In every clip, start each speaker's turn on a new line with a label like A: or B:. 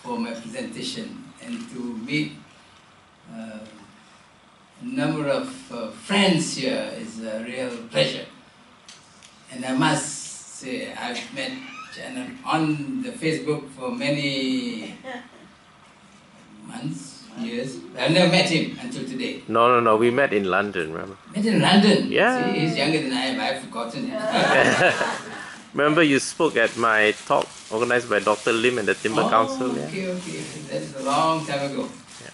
A: for my presentation and to meet a number of friends here is a real pleasure. And I must say, I've met Janet on the Facebook for many months, years. I've never met him until today.
B: No. We met in London, remember?
A: Met in London?
B: Yeah.
A: See, he's younger than I am. I've forgotten him.
B: Remember you spoke at my talk organized by Dr. Lim and the Timber Council? Yeah?
A: Okay. That's a long time ago.
B: Yeah.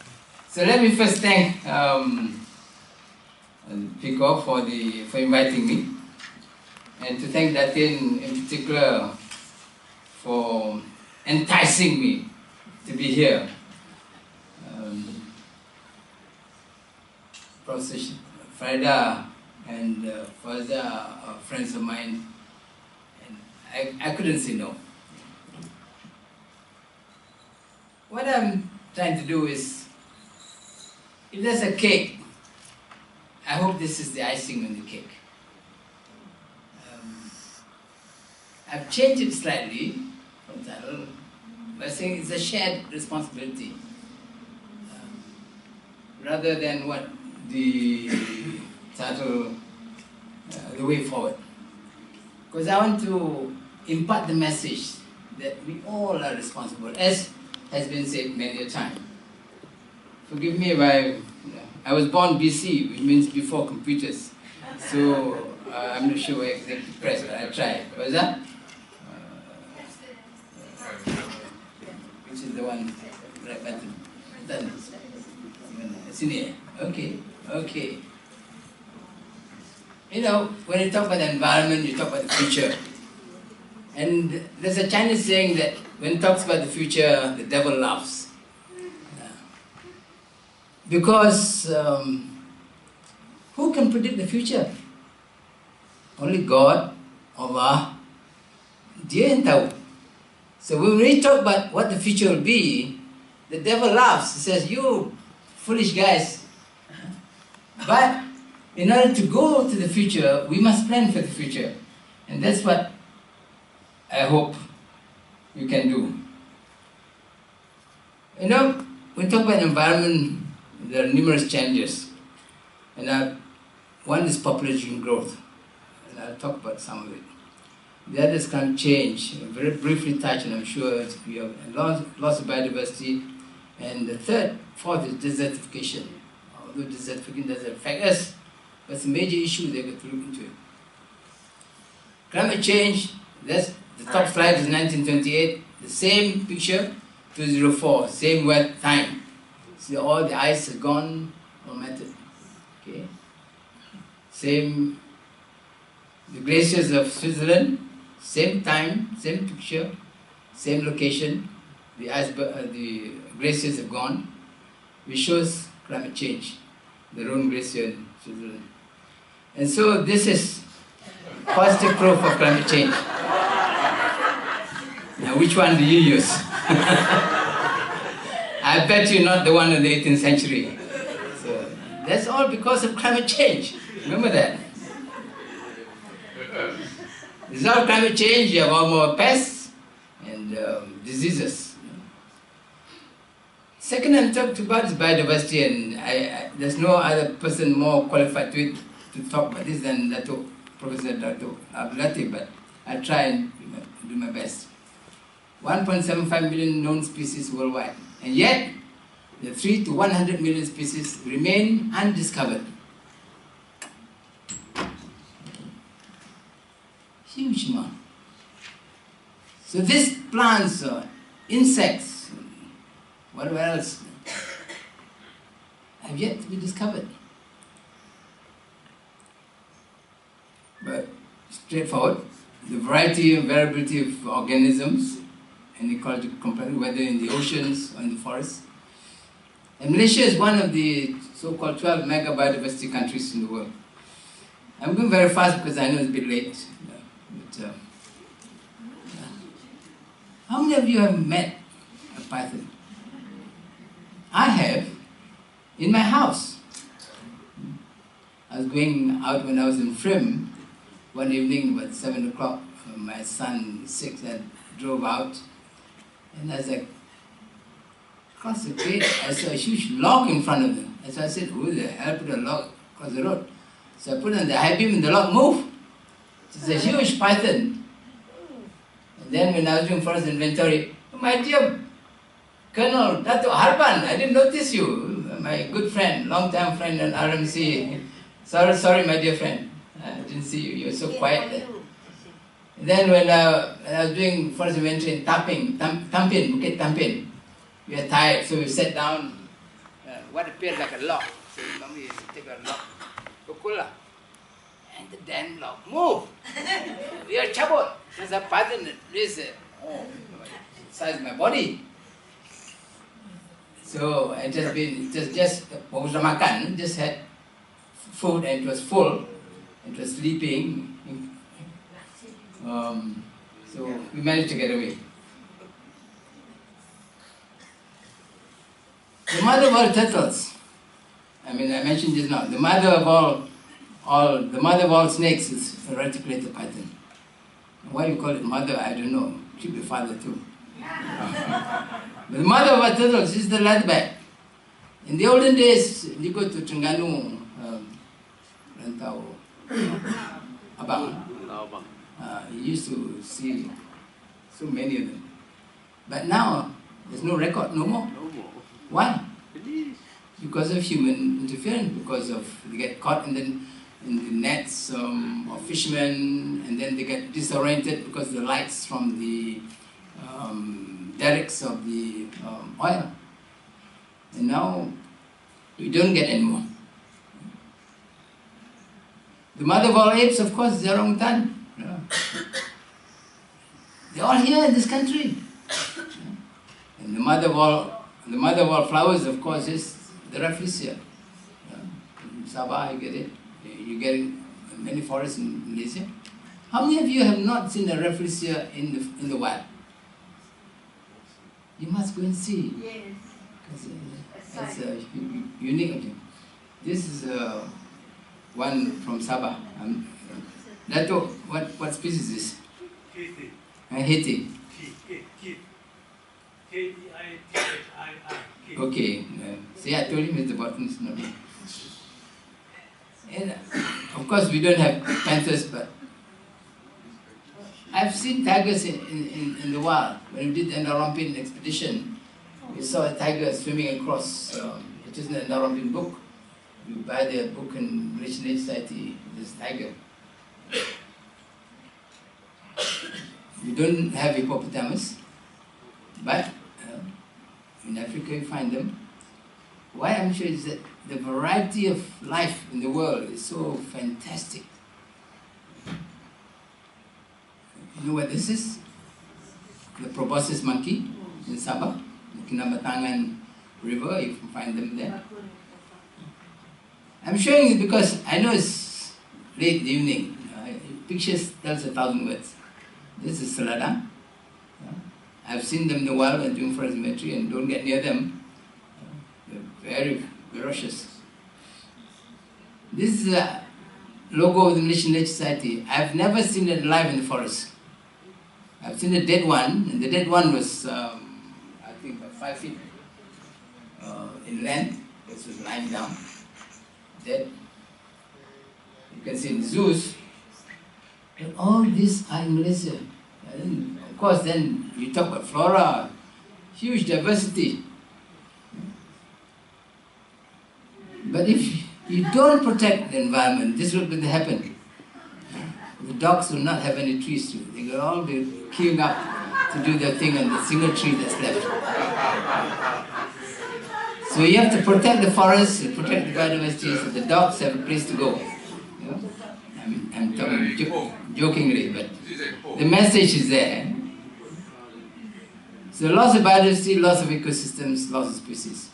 A: So let me first thank Pico for inviting me, and to thank Datin in particular for enticing me to be here. Professor Frida and Fazda are friends of mine, and I couldn't say no. What I'm trying to do is, if there's a cake, I hope this is the icing on the cake. I've changed it slightly from title by saying it's a shared responsibility rather than what the title, the way forward. Because I want to impart the message that we all are responsible, as has been said many a time. Forgive me if I was born BC, which means before computers. So I'm not sure where exactly pressed, but I tried. What was that? Which is the one right button? Done. It's in here. Okay. You know, when you talk about the environment, you talk about the future. And there's a Chinese saying that when it talks about the future, the devil laughs. Because who can predict the future? Only God, Allah, Dia yang tahu. So when we talk about what the future will be, the devil laughs. He says, "You foolish guys." But in order to go to the future, we must plan for the future. And that's what I hope you can do. You know, when we talk about environment, there are numerous challenges. And one is population growth. And I'll talk about some of it. The other is climate change, very briefly touched, and I'm sure we have loss of biodiversity. And the fourth is desertification. Although desertification doesn't affect us, but it's a major issue they got to look into it. Climate change, that's the top slide is 1928, the same picture, 2004, same wet time. See, all the ice is gone, no matter. Okay? Same, the glaciers of Switzerland, same time, same picture, same location, the glaciers have gone, which shows climate change, the Rhone Glacier in Switzerland. And so this is positive proof of climate change. Now which one do you use? I bet you're not the one in the 18th century. So that's all because of climate change. Remember that. Without climate change, you have all more pests and diseases. Second, I'm talking about is biodiversity, and there's no other person more qualified to talk about this than Professor Dr. Abdulati, but I'll try and do my best. 1.75 million known species worldwide, and yet the 3 to 100 million species remain undiscovered. Huge amount. So these plants, insects, whatever else, have yet to be discovered. But straightforward, the variety and variability of organisms and ecological complexity, whether in the oceans or in the forests. And Malaysia is one of the so-called 12 mega biodiversity countries in the world. I'm going very fast because I know it's a bit late. But, how many of you have met a python? I have, in my house. I was going out when I was in Frim one evening, about 7 o'clock. My son, 6, and drove out. And as I across the gate, I saw a huge log in front of them. So I said, who the hell put a log across the road? So I put on the high beam and the log moved. It's a huge python. And then when I was doing forest inventory, my dear Colonel Dato Harban, I didn't notice you. My good friend, long-time friend at RMC. Sorry, my dear friend. I didn't see you. You were so quiet there. And then when I was doing forest inventory in Tampin, Bukit Tampin, we were tired, so we sat down. What appeared like a log. So normally you take a log, kukula, and the damn log moved. We are troubled. There's a python that is size of my body. So I just makan, just had food and it was full. It was sleeping. So we managed to get away. The mother of all turtles. I mentioned this now. The mother of all snakes is a reticulated python. Why you call it mother, I don't know. It should be father too. But the mother of all turtles is the leatherback. In the olden days, you go to Terengganu, Rantau, Abang. You used to see so many of them. But now, there's no record, no more. Why? Because of human interference, because of they get caught in the nets of fishermen, and then they get disoriented because of the lights from the derricks of the oil. And now we don't get any more. The mother of all apes, of course, is the orangutan. Yeah. They're all here in this country. And the mother of all flowers, of course, is the rafflesia. In Sabah, you get it. You get it in many forests in Malaysia. How many of you have not seen a rafflesia in the wild? You must go and see.
C: Yes.
A: It's a unique object. This is one from Sabah. Dato, what species is this? Haiti. Okay. See, I told him it's the botanist, not me. And of course, we don't have panthers, but I've seen tigers in the wild. When we did the Narampin expedition, we saw a tiger swimming across. It is in the Narampin book. You buy the book in Malaysian Nature Society, this tiger. We don't have hippopotamus, but in Africa you find them. Why I'm sure is that the variety of life in the world is so fantastic. You know what this is? The proboscis monkey in Sabah, the Kinabatangan River, you can find them there. I'm showing it because I know it's late in the evening. Pictures tells 1,000 words. This is Salleh. I've seen them in the wild and doing forest inventory, and don't get near them. They're very ferocious. This is a logo of the Malaysian Nature Society. I've never seen it alive in the forest. I've seen a dead one, and the dead one was, I think, about 5 feet in length. This was lying down, dead. You can see in the zoos. And all these are in Malaysia. And of course, then you talk about flora, huge diversity. But if you don't protect the environment, this will happen. The dogs will not have any trees to. They will all be queuing up to do their thing on the single tree that's left. So you have to protect the forest, protect the biodiversity, so the dogs have a place to go. You know? I'm talking jokingly, but the message is there. So loss of biodiversity, loss of ecosystems, loss of species.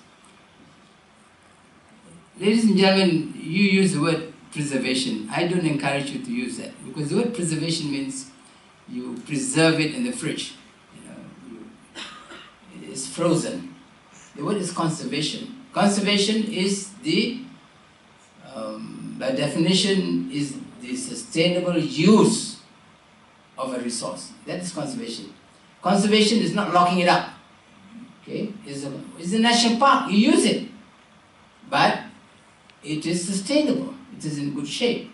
A: Ladies and gentlemen, you use the word preservation. I don't encourage you to use that, because the word preservation means you preserve it in the fridge. It's frozen. The word is conservation. Conservation is the, by definition, is the sustainable use of a resource. That is conservation. Conservation is not locking it up. Okay, it's a national park. You use it, but it is sustainable. It is in good shape.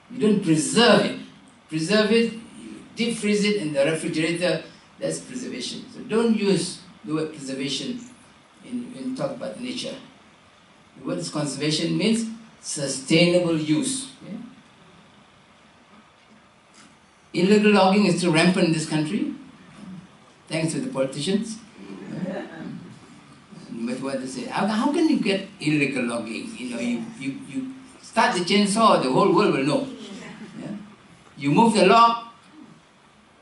A: You don't preserve it. Preserve it, you deep freeze it in the refrigerator. That's preservation. So don't use the word preservation when you talk about nature. The word conservation means sustainable use. Okay? Illegal logging is still rampant in this country, thanks to the politicians. But what they say, how can you get illegal logging? You know, you start the chainsaw, the whole world will know. Yeah? You move the log,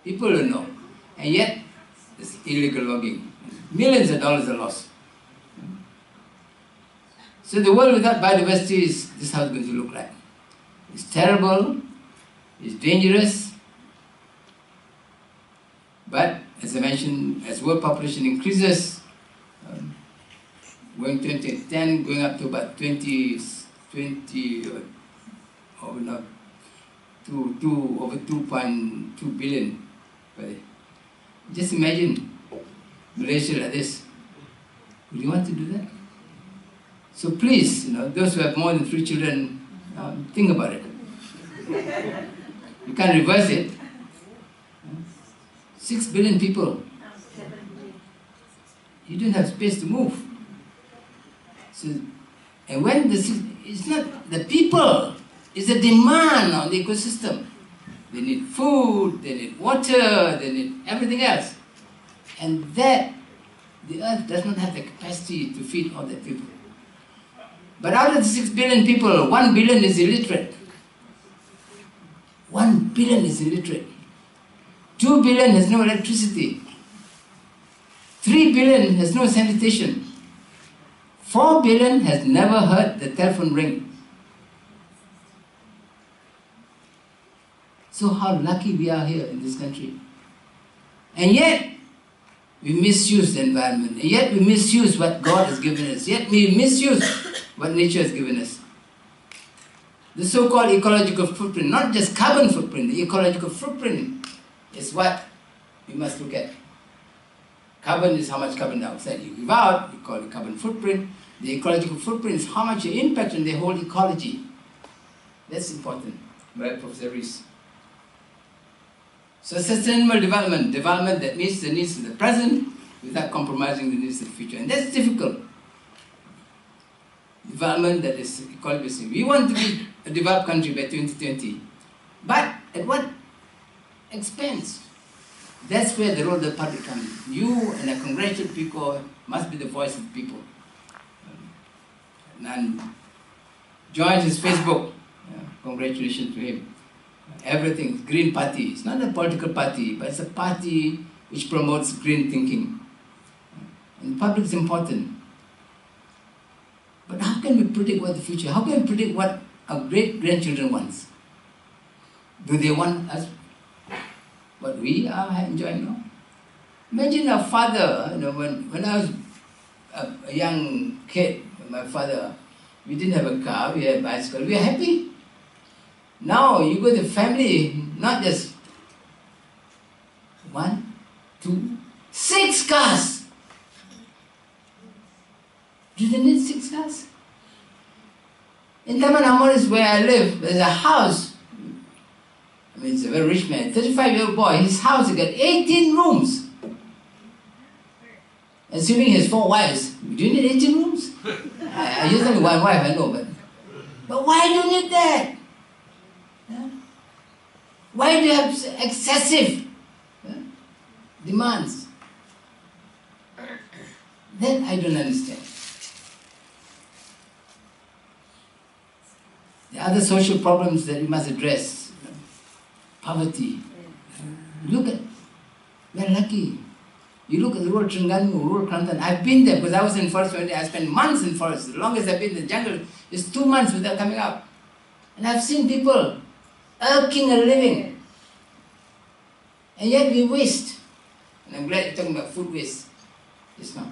A: people will know. And yet, it's illegal logging. Millions of dollars are lost. So the world without biodiversity is this is how it's going to look like. It's terrible, it's dangerous, but as I mentioned, as world population increases, going 2010, going up to about 2020, over 2.2 billion. Just imagine Malaysia like this. Would you want to do that? So please, those who have more than 3 children, think about it. You can't reverse it. 6 billion people. You don't have space to move. So, and when it's not the people, it's the demand on the ecosystem. They need food, they need water, they need everything else. And that, the earth does not have the capacity to feed all the people. But out of the 6 billion people, 1 billion is illiterate. 1 billion is illiterate. 2 billion has no electricity. 3 billion has no sanitation. 4 billion has never heard the telephone ring. So how lucky we are here in this country. And yet, we misuse the environment. And yet we misuse what God has given us. Yet we misuse what nature has given us. The so-called ecological footprint, not just carbon footprint, the ecological footprint is what we must look at. Carbon is how much carbon dioxide you give out, you call it carbon footprint. The ecological footprint is how much you impact on the whole ecology. That's important, right, Professor Rees? So sustainable development that meets the needs of the present without compromising the needs of the future. And that's difficult. Development that is ecologically. We want to be a developed country by 2020. But at what expense? That's where the role of the public comes in. You and a congressional people must be the voice of the people. And join his Facebook. Congratulations to him. Everything, Green Party. It's not a political party, but it's a party which promotes green thinking. And the public is important. But how can we predict what the future? How can we predict what our great-grandchildren want? Do they want us what we are enjoying now? Imagine our father, when I was a young kid, my father, we didn't have a car, we had a bicycle, we were happy. Now you go to family, not just 1, 2, 6 cars. Do they need 6 cars? In Taman Amoris, where I live, there's a house. I mean, it's a very rich man, 35-year-old boy. His house, he got 18 rooms. Assuming he has 4 wives. Do you need 18 rooms? I use only 1 wife, I know, but why do you need that? Yeah? Why do you have excessive demands? Then I don't understand. The other social problems that we must address, poverty. Look at, we're lucky. You look at the rural Terengganu, rural Kelantan. I've been there because I was in forest one day. I spent months in forest. The longest I've been in the jungle is 2 months without coming out. And I've seen people earning a living. And yet we waste. And I'm glad you're talking about food waste just now.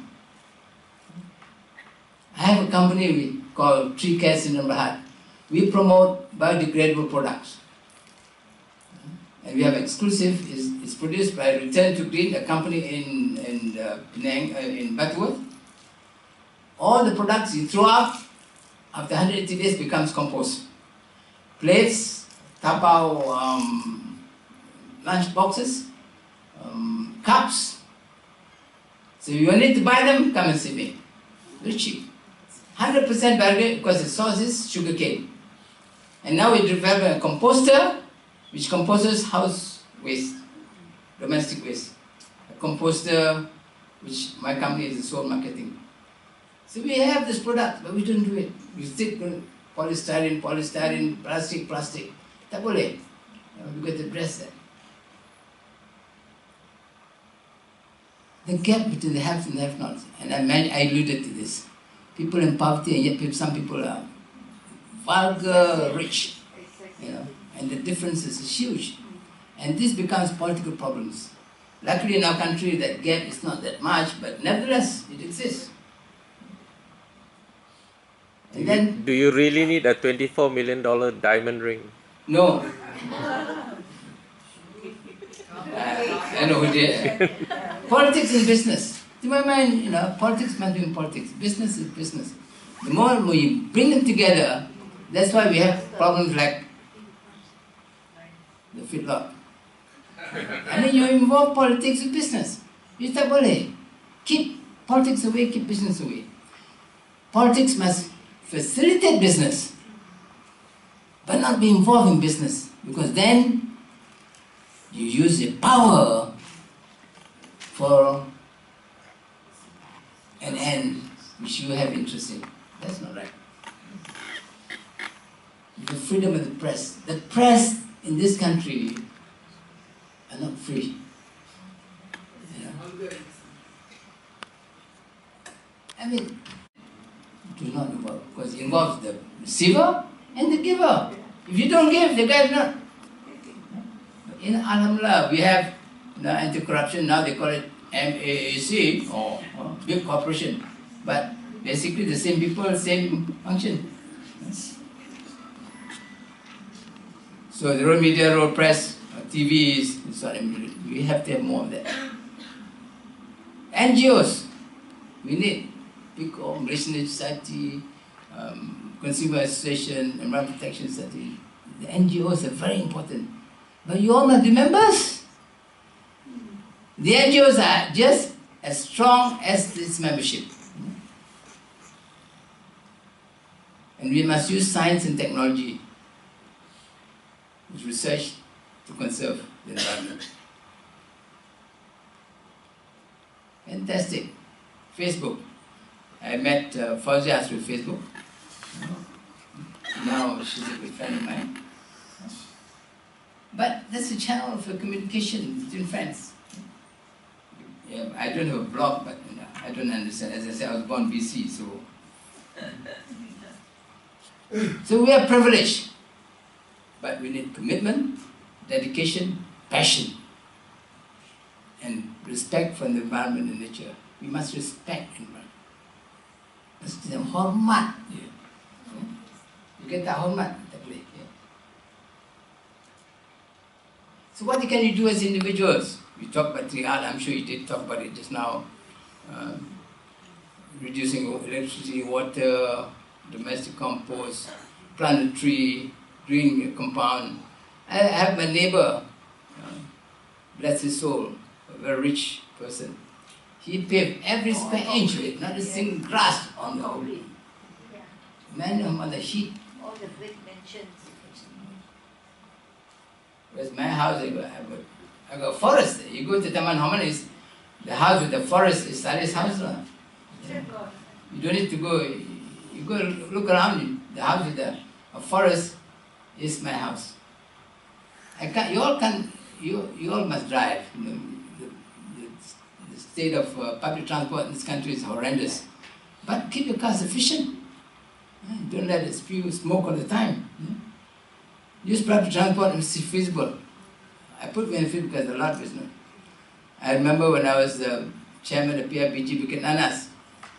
A: I have a company called Tree Cares in Berhad. We promote biodegradable products. And we have exclusive, it's produced by Return to Green, a company in in Butterworth. All the products you throw out, after 180 days becomes compost. Plates, tapao lunch boxes, cups. So you need to buy them, come and see me. Very cheap. 100% biodegradable because the source is sugarcane. And now we develop a composter which composes house waste, domestic waste. A composter which my company is the sole marketing. So we have this product, but we don't do it. We stick to polystyrene, plastic. Tak boleh. We've got to address that. The gap between the haves and the have-nots, and I alluded to this. People in poverty, and yet some people are vulgar rich, and the difference is huge. And this becomes political problems. Luckily in our country that gap is not that much, but nevertheless it exists. And then,
B: do you really need a $24 million diamond ring?
A: No. I know who did. Politics and business. To my mind, politics must be in politics. Business is business. The more we bring them together, that's why we have problems like the feedlot. I mean, you involve politics with business. You tak boleh. Keep politics away, keep business away. Politics must facilitate business, but not be involved in business, because then you use your power for an end which you have interest in. That's not right. The freedom of the press in this country are not free. I mean, do not involve, because it involves the receiver and the giver. If you don't give, the guy is not. In Alhamdulillah, we have anti-corruption, now they call it MAAC, or big corporation. But basically the same people, same function. So the road media, road press, TVs, we have to have more of that. NGOs, we need PICO, Malaysian Society, Consumer Association, Environment Protection Society. The NGOs are very important. But you all must be members. The NGOs are just as strong as this membership. And we must use science and technology with research to conserve the environment. Fantastic. Facebook. I met Fauziah through Facebook. Now she's a good friend of mine. But that's a channel for communication between friends. Yeah, I don't have a blog, but I don't understand. As I said, I was born BC, so. So we are privileged. But we need commitment, dedication, passion, and respect for the environment and nature. We must respect the environment. Mesti hormat dia. You tak hormat, tak boleh. So what can you do as individuals? We talked about triad, I'm sure you did talk about it just now. Reducing electricity, water, domestic compost, plant a tree, green a compound. I have my neighbor, bless his soul, a very rich person. He paved every square inch of it, not a single grass on the whole. Man, on the heat.
C: All the great mansions.
A: Whereas my house, I got a forest there. You go to Taman Homan, the house with the forest is Salleh's house. You don't need to go, you go look around, the house with the forest is my house. You all must drive. The state of public transport in this country is horrendous. But keep your car efficient. Don't let it spew smoke all the time. Use public transport if it's feasible. I put me in field because a lot is not. I remember when I was the chairman of PIBG Bukit Nanas,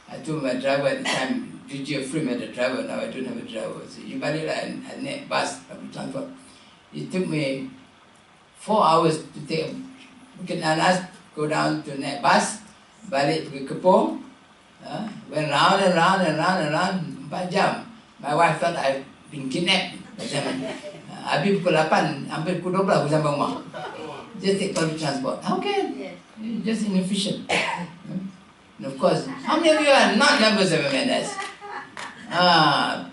A: I told my driver at the time, DG Free had a driver, now I don't have a driver. So you balik lah naik bus, public transport. It took me 4 hours to take Bukit Nanas, go down to naik bus, balik ke Kepong, went round and round and round and round 4 jam. My wife thought I've been kidnapped. Habis pukul 8, hampir pukul 12 aku sampai rumah. Just take public transport. How can? Just inefficient. And of course, how many of you are not members of MNS?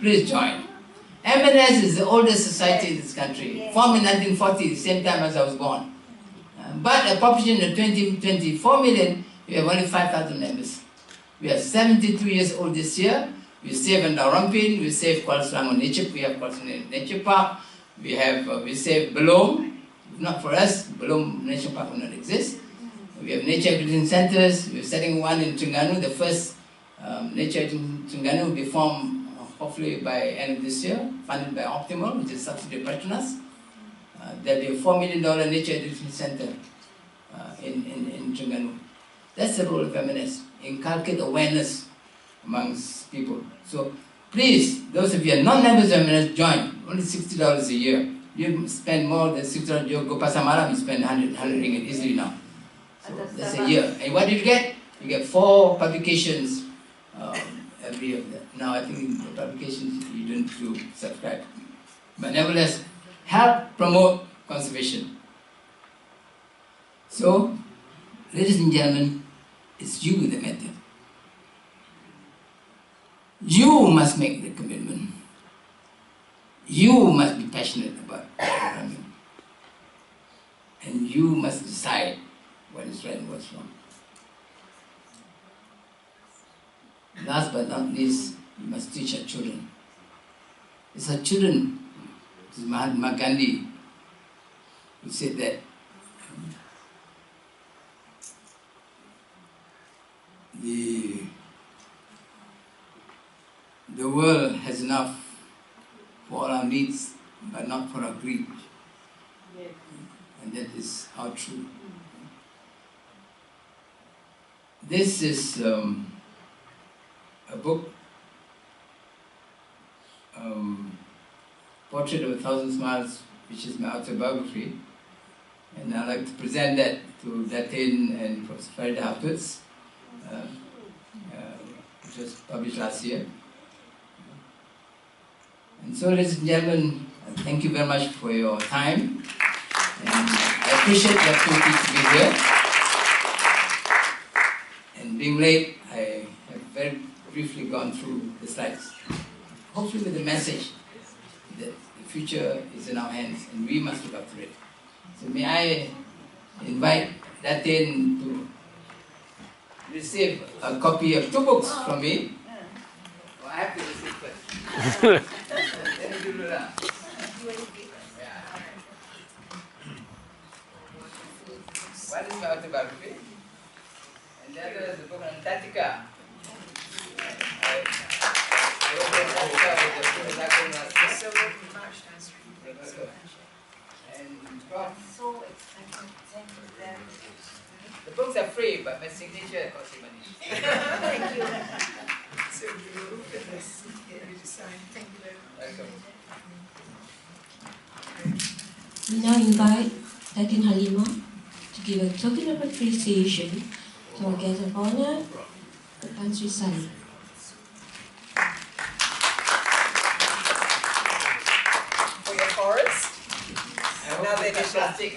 A: Please join. MNS is the oldest society in this country, formed in 1940, the same time as I was born. But a population of 24 million, we have only 5,000 members. We are 72 years old this year. We save Ndaurampin, we save Kuala Selangor Nature, we have Kuala Selangor Nature Park, we save Belum. If not for us, Belum Nature Park would not exist. We have nature education centers. We're setting one in Terengganu. The first nature education in Terengganu will be formed hopefully by end of this year, funded by Optimal, which is subsidiary Petronas. There'll be a $4 million nature education center in Terengganu. That's the role of MNS, inculcate awareness amongst people. So please, those of you who are non-members of MNS, join. Only $60 a year. You spend more than $60, you go Pasar Malam, you spend 100 ringgit easily now. So that's a year. And what do you get? You get 4 publications every year. Now I think the publications you don't do subscribe. But nevertheless, help promote conservation. So, ladies and gentlemen, it's you that matter. You must make the commitment. You must be passionate about environment. And you must decide what is right and what's wrong. Last but not least, we must teach our children. It's our children. This is Mahatma Gandhi who said that the world has enough for all our needs, but not for our greed. Yes. And that is how true. This is a book, Portrait of a Thousand Smiles, which is my autobiography. And I'd like to present that to Datin and Professor Farida afterwards, which was published last year. And so, ladies and gentlemen, thank you very much for your time. And I appreciate the opportunity to be here. And being late, I have very briefly gone through the slides. Hopefully with the message that the future is in our hands and we must look after it. So may I invite Datin to receive a copy of 2 books from me. Oh, I have to receive first. One is my autobiography, and the other is the book on Antarctica.
C: So expensive.
A: The books are free, but my signature costs you money.
C: Thank you.
D: So you will look at this and get you to sign. Thank you very much.
A: Welcome.
E: We now invite Datin Halimah to give a token of appreciation to our guest of honor, Tan Sri Salleh.
D: For your forest.
A: I hope
D: Now they
A: it's
D: can
A: plastic.